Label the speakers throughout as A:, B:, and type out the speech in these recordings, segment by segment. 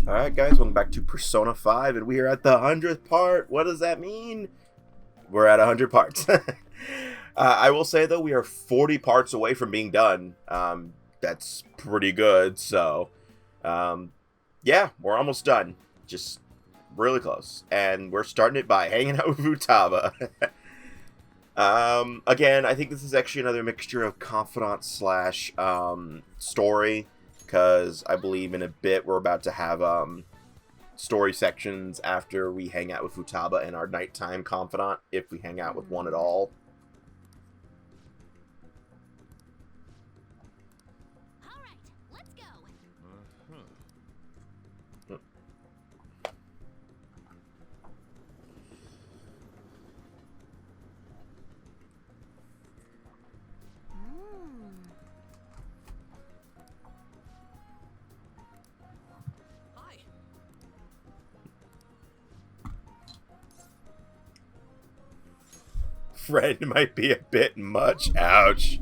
A: Alright guys, welcome back to Persona 5, and we are at the 100th part. What does that mean? We're at 100 parts. I will say though, we are 40 parts away from being done. That's pretty good, so yeah, we're almost done. Just really close. And we're starting it by hanging out with Futaba. Again, I think this is actually another mixture of confidant slash story, because I believe in a bit we're about to have story sections after we hang out with Futaba and our nighttime confidant, if we hang out with one at all.
B: All right, let's go. Hi.
A: Friend might be a bit much. Ouch.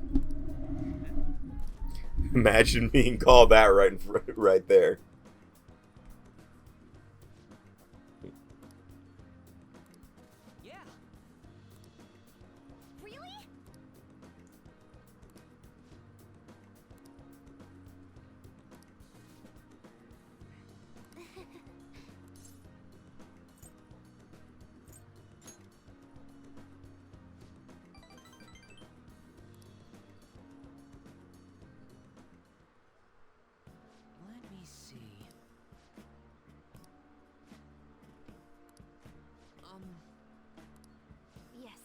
A: Imagine being called that right there.
B: Yeah. Really? Let me see. Yes.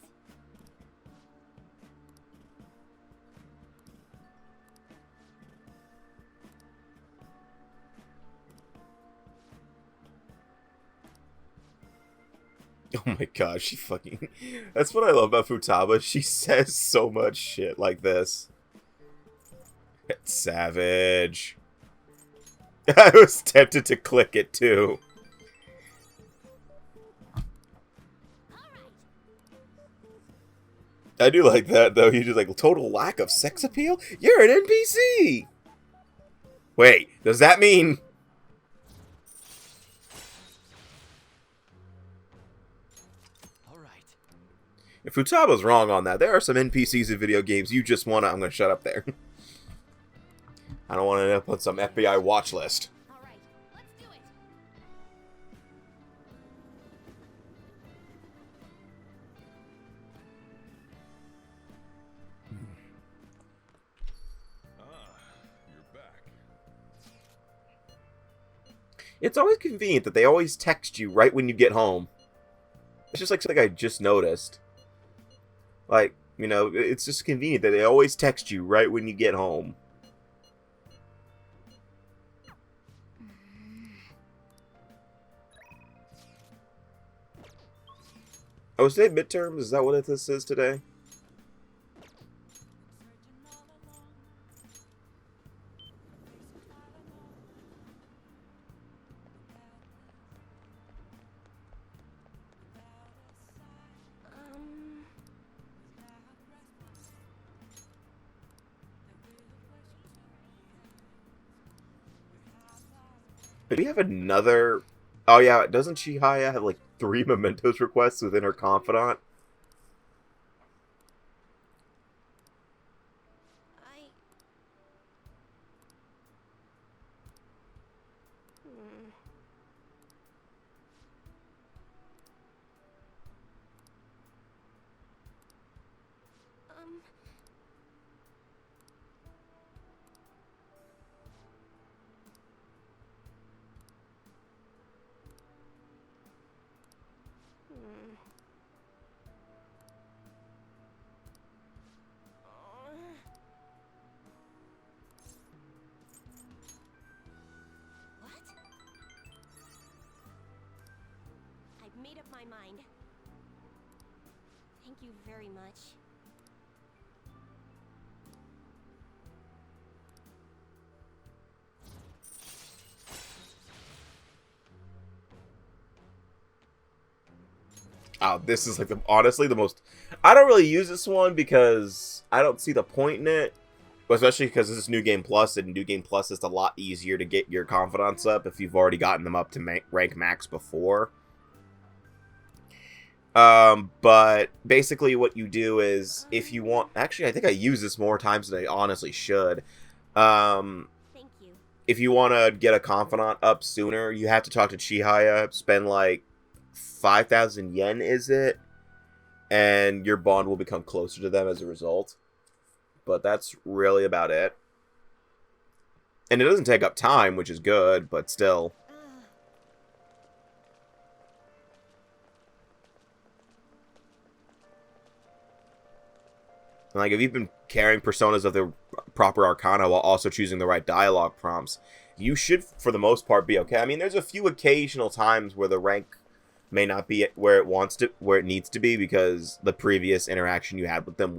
A: Oh my god, she fucking... That's what I love about Futaba. She says so much shit like this. It's savage. I was tempted to click it too.
B: All right.
A: I do like that though. You just like, total lack of sex appeal? You're an NPC! Wait, does that mean...
B: All right.
A: If Futaba's wrong on that, there are some NPCs in video games you just wanna... I'm gonna shut up there. I don't want to end up on some FBI watch list.
B: All right. Let's do it.
C: You're back.
A: It's always convenient that they always text you right when you get home. It's just like something I just noticed. Like, you know, it's just convenient that they always text you right when you get home. Oh, is today midterms? Is that what this is today? Do we have another... Oh yeah, doesn't Chihaya have like 3 mementos requests within her confidant?
B: I. Um. What? I've made up my mind. Thank you very much.
A: Oh, this is like honestly the most... I don't really use this one because I don't see the point in it. especially because this is New Game Plus, and New Game Plus is a lot easier to get your confidants up if you've already gotten them up to rank max before. But basically what you do is, if you want... Actually, I think I use this more times than I honestly should.
B: Thank you.
A: If you want to get a confidant up sooner, you have to talk to Chihaya, spend like 5,000 yen, is it? And your bond will become closer to them as a result. But that's really about it. And it doesn't take up time, which is good, but still. Like, if you've been carrying personas of the proper arcana while also choosing the right dialogue prompts, you should, for the most part, be okay. I mean, there's a few occasional times where the rank may not be where it needs to be, because the previous interaction you had with them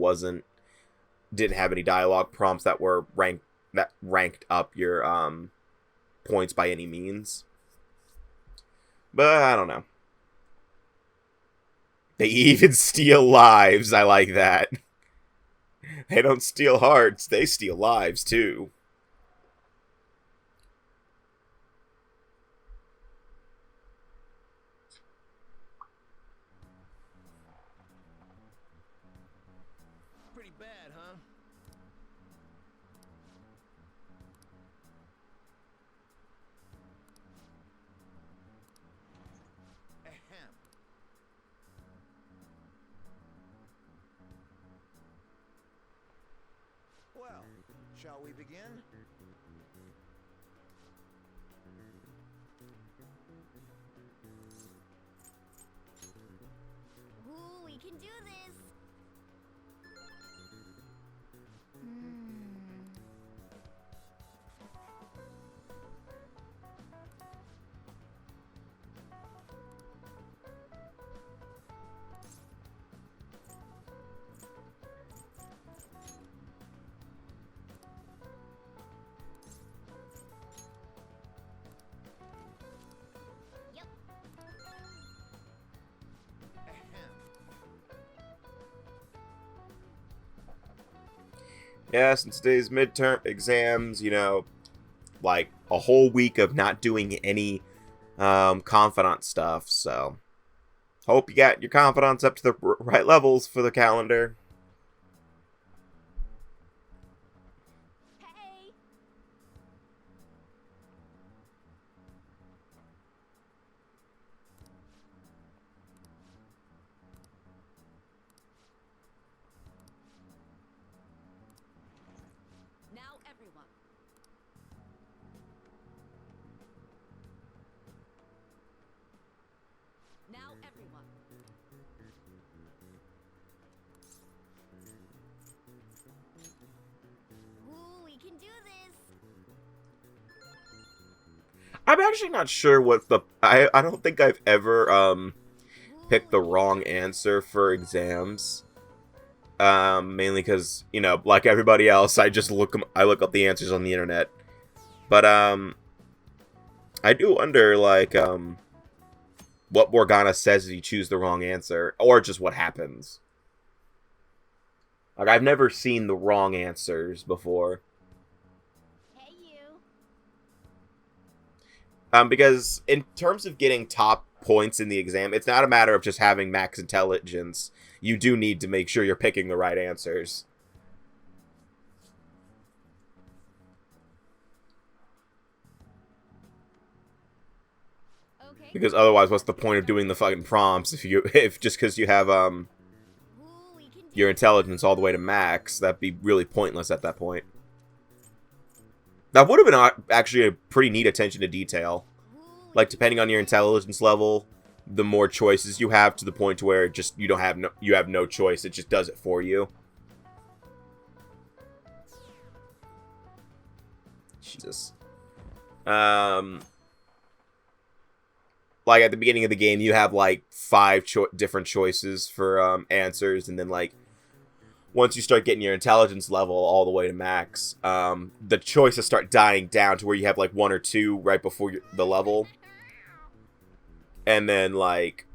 A: didn't have any dialogue prompts that were ranked up your points by any means. But I don't know. They even steal lives. I like that. They don't steal hearts, they steal lives, too.
C: Pretty bad, huh? Ahem. Well, shall we begin?
B: Ooh, we can do this. Yep.
C: Ahem.
A: Yeah, since today's midterm exams, like a whole week of not doing any confidant stuff, so hope you got your confidants up to the right levels for the calendar.
B: Hey. Now everyone. Now everyone. Ooh, we can do this.
A: I'm actually not sure what I don't think I've ever picked the wrong answer for exams. Mainly because, like everybody else, I look up the answers on the internet. But I do wonder, like, what Morgana says if you choose the wrong answer, or just what happens. Like, I've never seen the wrong answers before.
B: Hey, you.
A: Because in terms of getting top points in the exam, it's not a matter of just having max intelligence. You do need to make sure you're picking the right answers.
B: Okay.
A: Because otherwise, what's the point of doing the fucking prompts if just because you have
B: Ooh, we can do
A: your intelligence all the way to max? That'd be really pointless at that point. That would have been actually a pretty neat attention to detail. Like, depending on your intelligence level, the more choices you have, to the point to where you have no choice. It just does it for you. Jesus. Like, at the beginning of the game, you have like 5 different choices for answers, and then like once you start getting your intelligence level all the way to max, the choices start dying down to where you have like 1 or 2 right before the level. And then, like,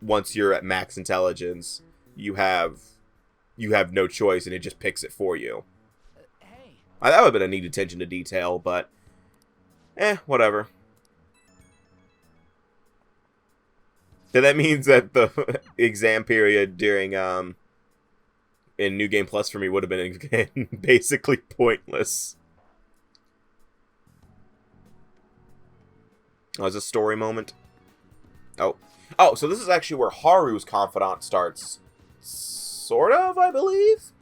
A: once you're at max intelligence, you have no choice, and it just picks it for you.
C: Hey.
A: That would have been a neat attention to detail, but whatever. So that means that the exam period during in New Game Plus for me would have been basically pointless. Oh, it's a story moment. Oh, so this is actually where Haru's confidant starts. Sort of, I believe.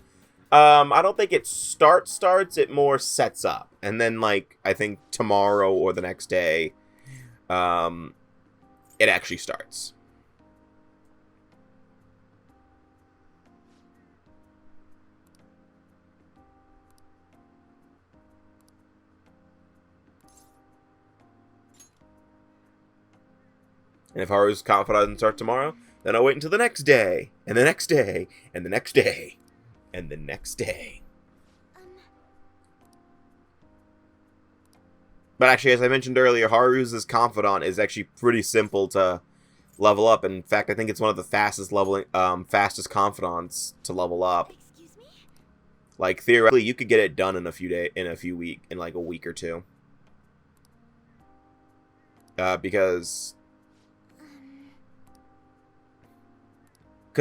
A: I don't think it starts. It more sets up. And then, like, I think tomorrow or the next day, it actually starts. And if Haru's confidant doesn't start tomorrow, then I'll wait until the next day, and the next day, and the next day, and the next day. But actually, as I mentioned earlier, Haru's confidant is actually pretty simple to level up. In fact, I think it's one of the fastest confidants to level up.
B: Excuse me?
A: Like, theoretically, you could get it done in like a week or two. Because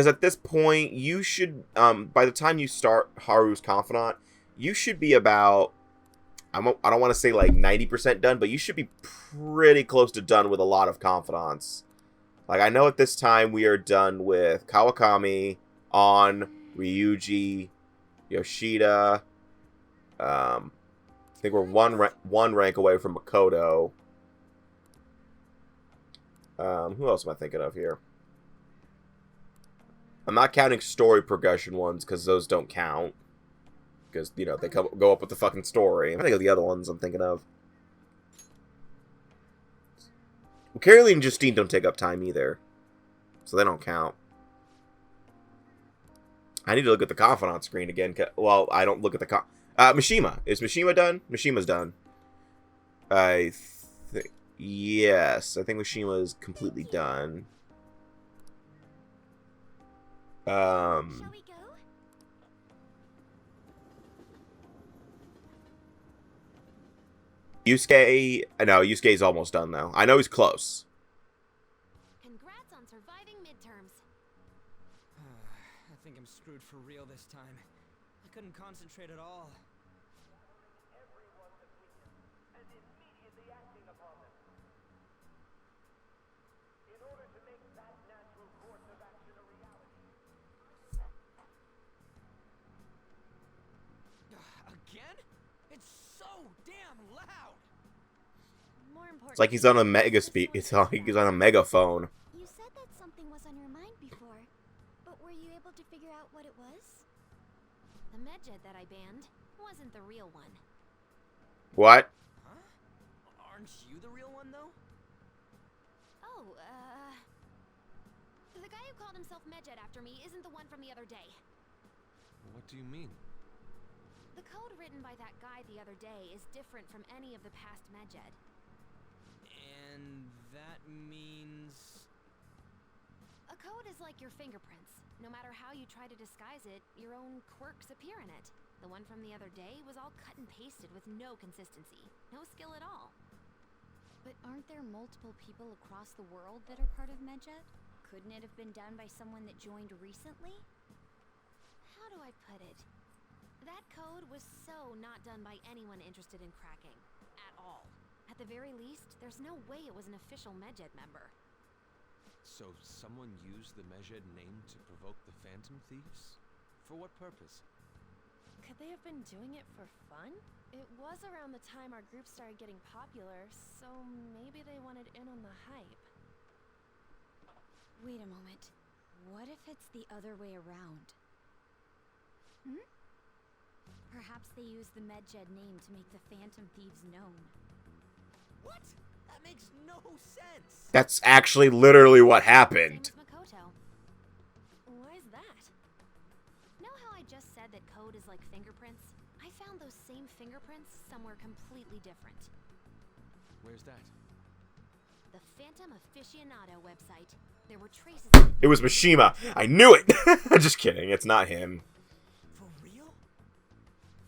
A: at this point, you should, by the time you start Haru's confidant, you should be about, I don't want to say like 90% done, but you should be pretty close to done with a lot of confidants. Like, I know at this time we are done with Kawakami, On, Ryuji, Yoshida. I think we're one rank away from Makoto. Who else am I thinking of here? I'm not counting story progression ones, because those don't count. Because, they go up with the fucking story. I think of the other ones I'm thinking of. Well, Caroline and Justine don't take up time either. So they don't count. I need to look at the confidant screen again. Well, I don't look at the Mishima. Is Mishima done? Mishima's done. Yes, I think Mishima is completely done.
B: Shall we go?
A: Yusuke's almost done, though. I know he's close.
B: Congrats on surviving midterms.
D: I think I'm screwed for real this time. I couldn't concentrate at all. Again? It's so damn loud!
B: More important.
A: It's like he's on a he's on a megaphone.
B: You said that something was on your mind before, but were you able to figure out what it was? The medjet that I banned wasn't the real one.
A: What?
D: Huh? Aren't you the real one, though?
B: Oh, the guy who called himself Medjet after me isn't the one from the other day.
C: What do you mean?
B: The code written by that guy the other day is different from any of the past Medjet.
D: And that means...
B: A code is like your fingerprints. No matter how you try to disguise it, your own quirks appear in it. The one from the other day was all cut and pasted with no consistency. No skill at all.
E: But aren't there multiple people across the world that are part of Medjet? Couldn't it have been done by someone that joined recently?
B: How do I put it? That code was so not done by anyone interested in cracking. At all. At the very least, there's no way it was an official Medjet member.
F: So someone used the Medjet name to provoke the Phantom Thieves? For what purpose?
G: Could they have been doing it for fun? It was around the time our group started getting popular, so maybe they wanted in on the hype.
E: Wait a moment. What if it's the other way around? Perhaps they used the Medjet name to make the Phantom Thieves known.
D: What? That makes no sense!
A: That's actually literally what happened.
B: Same with Makoto.
G: Why is that?
B: Know how I just said that code is like fingerprints? I found those same fingerprints somewhere completely different.
F: Where's that?
B: The Phantom Aficionado website. There were traces of
A: It was Mishima. I knew it. Just kidding. It's not him.
D: For real?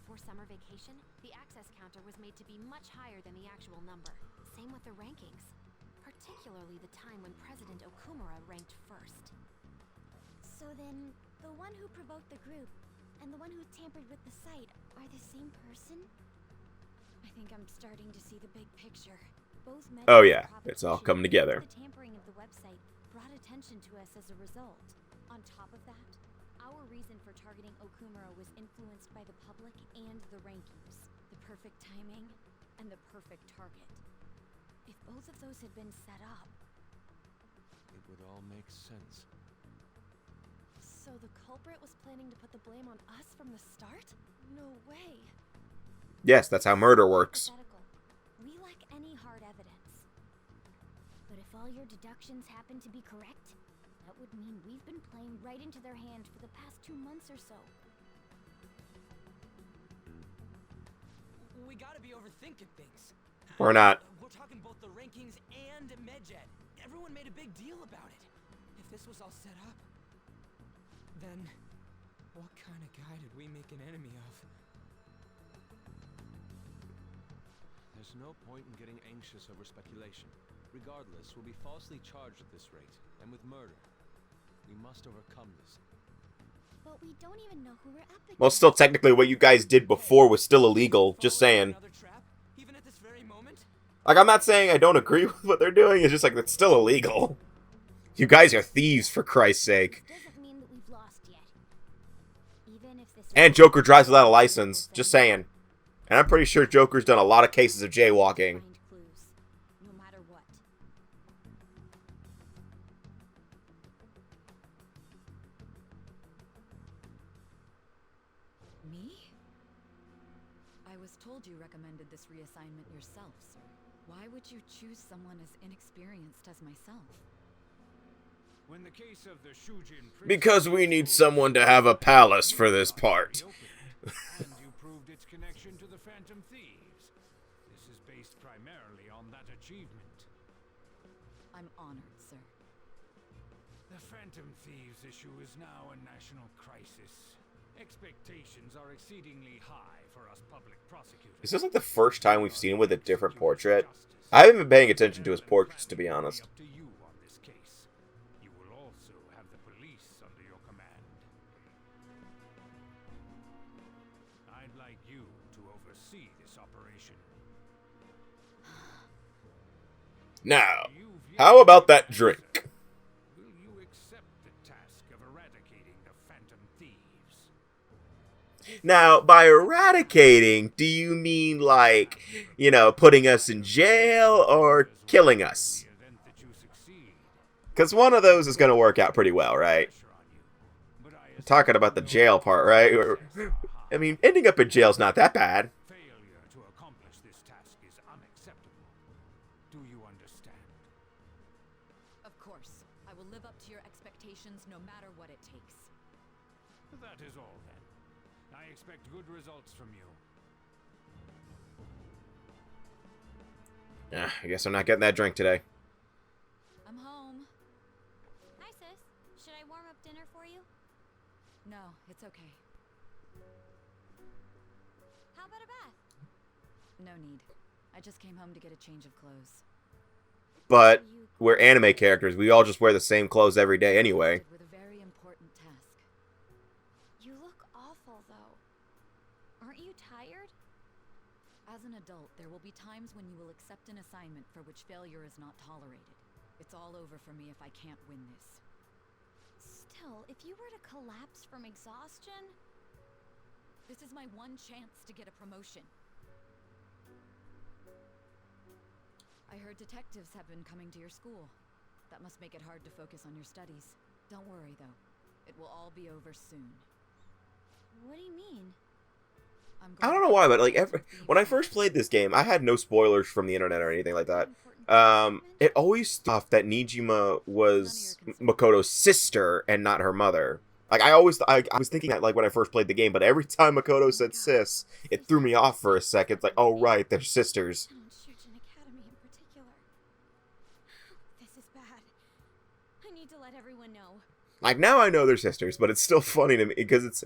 B: Before summer authentication, the access counter was made to be much higher than the actual number. Same with the rankings, particularly the time when President Okumura ranked first.
E: So then, the one who provoked the group and the one who tampered with the site are the same person? I think I'm starting to see the big picture. Both
A: Oh yeah, it's all coming together.
E: The tampering of the website brought attention to us as a result. On top of that, our reason for targeting Okumura was influenced by the public and the rankings. The perfect timing and the perfect target. If both of those had been set up...
F: It would all make sense.
G: So the culprit was planning to put the blame on us from the start? No way.
A: Yes, that's how murder works.
E: Hypothetical. We lack any hard evidence. But if all your deductions happen to be correct, that would mean we've been playing right into their hand for the past 2 months or so.
D: We gotta be overthinking things.
A: Or not.
D: We're talking both the rankings and Medjed. Everyone made a big deal about it. If this was all set up, then what kind of guy did we make an enemy of?
F: There's no point in getting anxious over speculation. Regardless, we'll be falsely charged at this rate, and with murder. We must overcome this.
E: But we don't even know who we're up against.
A: Well, still, technically, what you guys did before was still illegal. Just saying.
D: Another trap, even at this very moment?
A: Like, I'm not saying I don't agree with what they're doing. It's just like, it's still illegal. You guys are thieves, for Christ's sake.
E: Doesn't mean that we've lost yet. Even if this
A: And Joker drives without a license. Just saying. And I'm pretty sure Joker's done a lot of cases of jaywalking.
E: find clues, no matter what.
H: Me? I was told you recommended this reassignment yourself, sir. Why would you choose someone as inexperienced as myself?
I: When the case of the Shujin
A: Because we need someone to have a palace for this part.
I: and you proved its connection to the Phantom Thieves. This is based primarily on that achievement.
H: I'm honored, sir.
I: The Phantom Thieves issue is now a national crisis. Expectations are exceedingly high for us public prosecutors.
A: Is this like the first time we've seen him with a different portrait? I haven't been paying attention to his portraits, to be honest.
I: Up to you on this case. You will also have the police under your command. I'd like you to oversee this operation.
A: Now,
I: You've
A: how about that drink?
I: Will you accept the task of eradicating the Phantom Thieves?
A: Now, by eradicating, do you mean like, you know, putting us in jail or killing us?
I: The event that you succeed,
A: Because one of those is going to work out pretty well, right?
I: pressure on you. But I
A: Talking about the jail part, right? I mean, ending up in jail's not that bad.
I: failure to accomplish this task is unacceptable. Do you understand?
H: Of course. I will live up to your expectations no matter what it takes.
I: That is all then. I expect good results from you.
A: I guess I'm not getting that drink today.
H: I'm home.
E: Hi, sis. Should I warm up dinner for you?
H: No, it's okay.
E: How about a bath?
H: No need. I just came home to get a change of clothes.
A: But we're anime characters. We all just wear the same clothes every day anyway.
H: With a very important task.
E: You look awful, though. Aren't you tired?
H: As an adult, there will be times when you will accept an assignment for which failure is not tolerated. It's all over for me if I can't win this.
E: Still, if you were to collapse from exhaustion...
H: This is my one chance to get a promotion. I heard detectives have been coming to your school. That must make it hard to focus on your studies. Don't worry, though. It will all be over soon.
E: What do you mean?
A: I don't know why, but like when I first played this game, I had no spoilers from the internet or anything like that. It always thought that Nijima was Makoto's sister and not her mother. Like I was thinking that like when I first played the game, but every time Makoto said sis, it threw me off for a second. It's like, oh right, they're sisters.
E: And on Shujin Academy in particular. This is bad. I need to let everyone know.
A: Like now I know they're sisters, but it's still funny to me because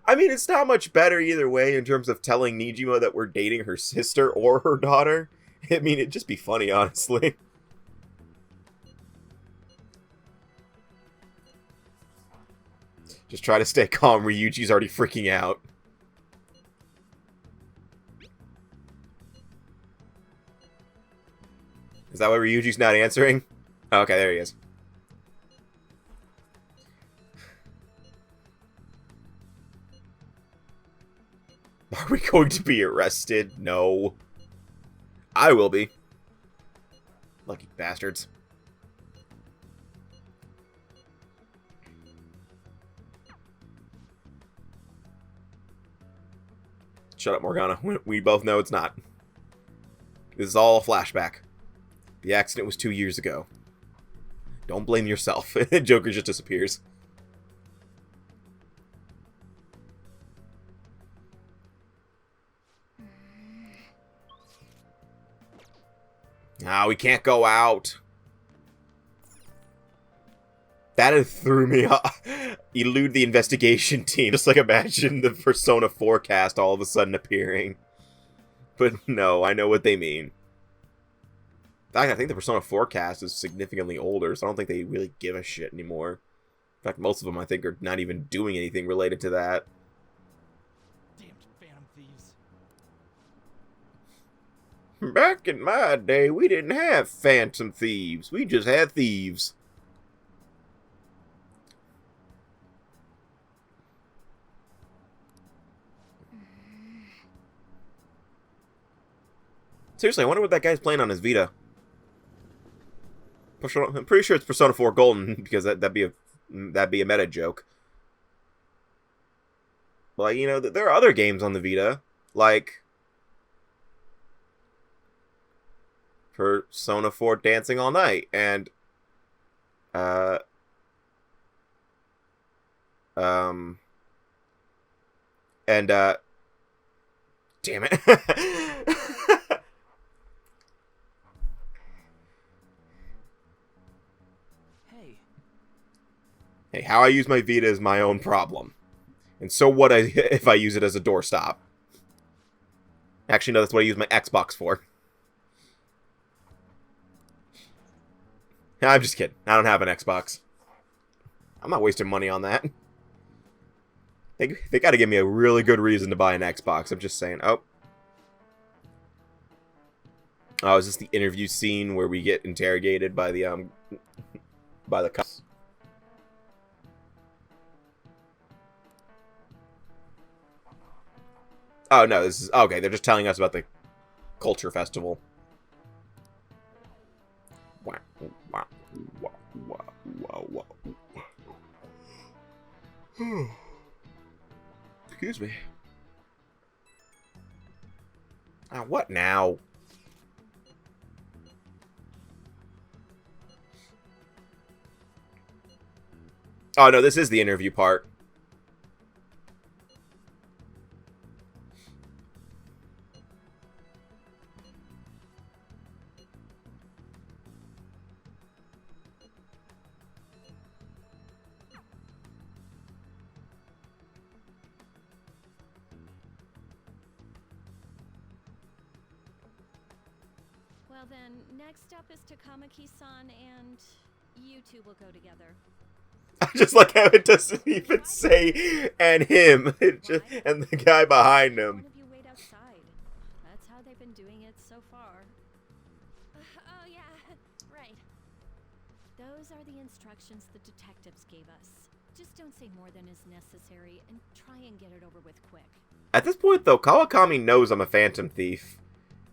A: I mean, it's not much better either way in terms of telling Nijima that we're dating her sister or her daughter. I mean, it'd just be funny, honestly. Just try to stay calm. Ryuji's already freaking out. Is that why Ryuji's not answering? Oh, okay, there he is. Are we going to be arrested? No. I will be. Lucky bastards. Shut up, Morgana. We both know it's not. This is all a flashback. The accident was 2 years ago. Don't blame yourself. Joker just disappears. Ah, we can't go out. That threw me off. Elude the investigation team. Just like imagine the Persona 4 cast all of a sudden appearing. But no, I know what they mean. In fact, I think the Persona 4 cast is significantly older, so I don't think they really give a shit anymore. In fact, most of them, I think, are not even doing anything related to that.
D: Damned Phantom Thieves.
A: Back in my day, we didn't have Phantom Thieves. We just had thieves. Seriously, I wonder what that guy's playing on his Vita. I'm pretty sure it's Persona 4 Golden, because that'd be a meta joke. Like, you know, there are other games on the Vita, like Persona 4 Dancing All Night, and damn it. Hey, how I use my Vita is my own problem. And so what if I use it as a doorstop? Actually, no, that's what I use my Xbox for. I'm just kidding. I don't have an Xbox. I'm not wasting money on that. They gotta give me a really good reason to buy an Xbox. I'm just saying. Oh, is this the interview scene where we get interrogated by the cops? Oh, no, this is... Okay, they're just telling us about the culture festival. Excuse me. What now? Oh, no, this is the interview part.
E: Well then, next up is Takamaki-san, and you two will go together.
A: I just like how it doesn't even say "and him," and the guy behind him.
E: One of you wait outside. That's how they've been doing it so far.
G: Oh yeah, right.
E: Those are the instructions the detectives gave us. Just don't say more than is necessary, and try and get it over with quick.
A: At this point, though, Kawakami knows I'm a Phantom Thief,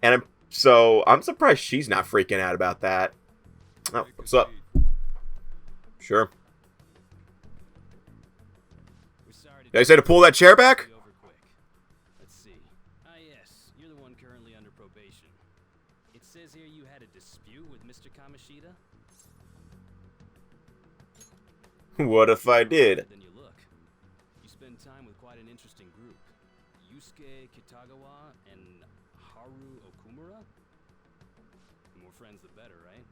A: and I'm surprised she's not freaking out about that. Oh, what's up? Sure. Did I say to pull that chair back?
J: Let's see. Yes, you're the one currently under probation. It says here you had a dispute with Mr. Kamishita?
A: What if I did?
J: Then you look. You spend time with quite an interesting group. Yusuke Kitagawa and Haru Okumura? The more friends, the better, right?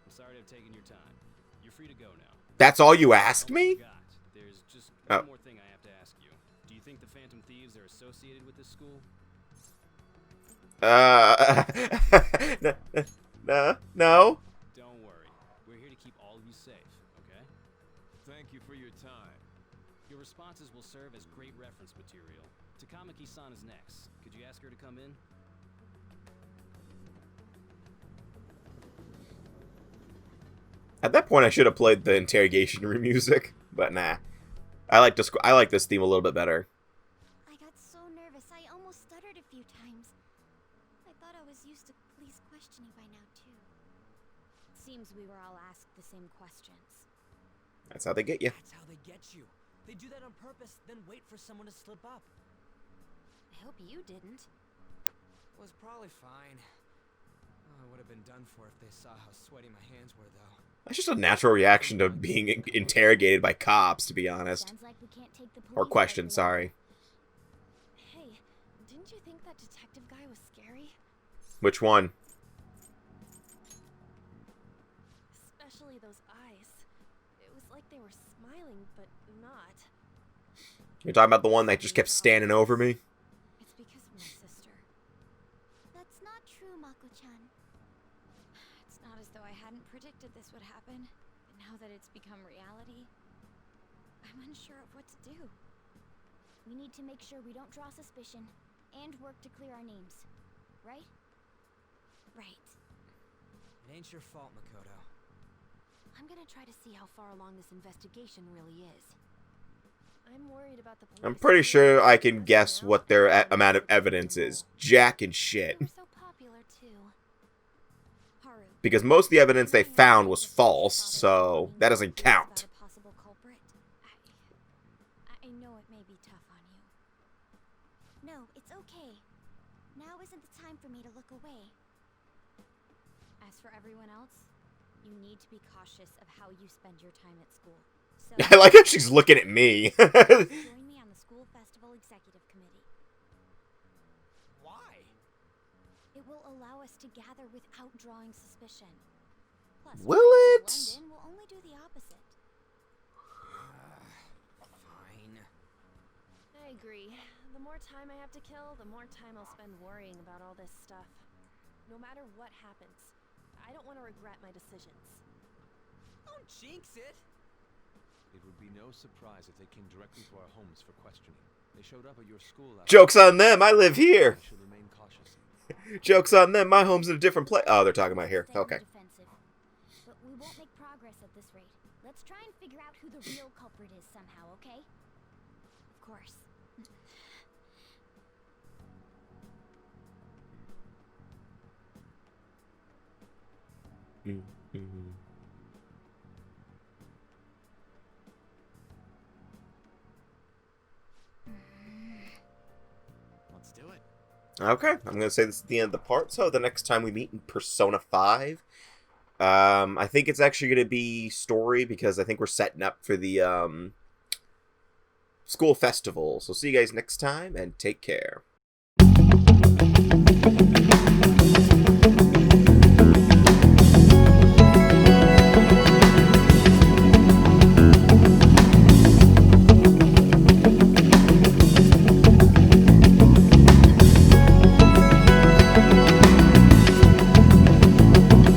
J: I'm sorry to have taken your time. You're free to go now.
A: That's all you asked me?
J: There's just
A: Oh.
J: one more thing I have to ask you. Do you think the Phantom Thieves are associated with this school?
A: No.
J: Don't worry. We're here to keep all of you safe, okay?
F: Thank you for your time.
J: Your responses will serve as great reference material. Takamaki-san is next. Could you ask her to come in?
A: At that point, I should have played the interrogation room music, but nah. I like this theme a little bit better.
E: I got so nervous I almost stuttered a few times. I thought I was used to police questioning by now, too.
H: Seems we were all asked the same questions.
A: That's how they get you.
D: That's how they get you. They do that on purpose, then wait for someone to slip up.
B: I hope you didn't.
D: Was probably fine. Oh, I would have been done for if they saw how sweaty my hands were, though.
A: That's just a natural reaction to being interrogated by cops, to be honest.
E: Sounds like we can't take the
A: Or
E: police
A: questioned,
E: out
A: sorry.
G: Hey, didn't you think that detective guy was scary?
A: Which one?
G: Especially those eyes. It was like they were smiling, but not.
A: You're talking about the one that just kept standing over me?
H: It's because of my sister.
E: That's not true, Mako-chan.
H: It's not as though I hadn't predicted this would happen, but now that it's become reality, I'm unsure of what to do.
E: We need to make sure we don't draw suspicion and work to clear our names. Right? Right.
D: It ain't your fault, Makoto.
B: I'm gonna try to see how far along this investigation really is.
G: I'm worried about the police.
A: I'm pretty sure I can guess what their amount of evidence is. Jack and shit.
B: They were so popular too.
H: Haru.
A: Because most of the evidence they found was false, so that doesn't count.
H: About a possible culprit. I know it may be tough on you.
E: No, it's okay. Now isn't the time for me to look away.
H: As for everyone else, you need to be cautious of how you spend your time at school. So,
A: I like how she's looking at me.
E: join me on the school festival executive committee.
D: Why?
E: It will allow us to gather without drawing suspicion. Plus,
A: Will
E: trying to
A: it?
E: blend in will only do the opposite.
D: Fine.
G: I agree. The more time I have to kill, the more time I'll spend worrying about all this stuff. No matter what happens, I don't want to regret my decisions.
D: Don't jinx it.
F: It would be no surprise if they came directly to our homes for questioning. They showed up at your school last
A: Joke's on them, I live here.
F: We should remain cautious.
A: Joke's on them, my home's in a different place. Oh, they're talking about here.
E: Stay on the
A: Okay.
E: defensive. But we won't make progress at this rate. Let's try and figure out who the real culprit is somehow, okay? Of course.
D: Let's do it.
A: Okay, I'm going to say this is the end of the part, so the next time we meet in Persona 5, I think it's actually going to be story, because I think we're setting up for the school festival. So see you guys next time, and take care.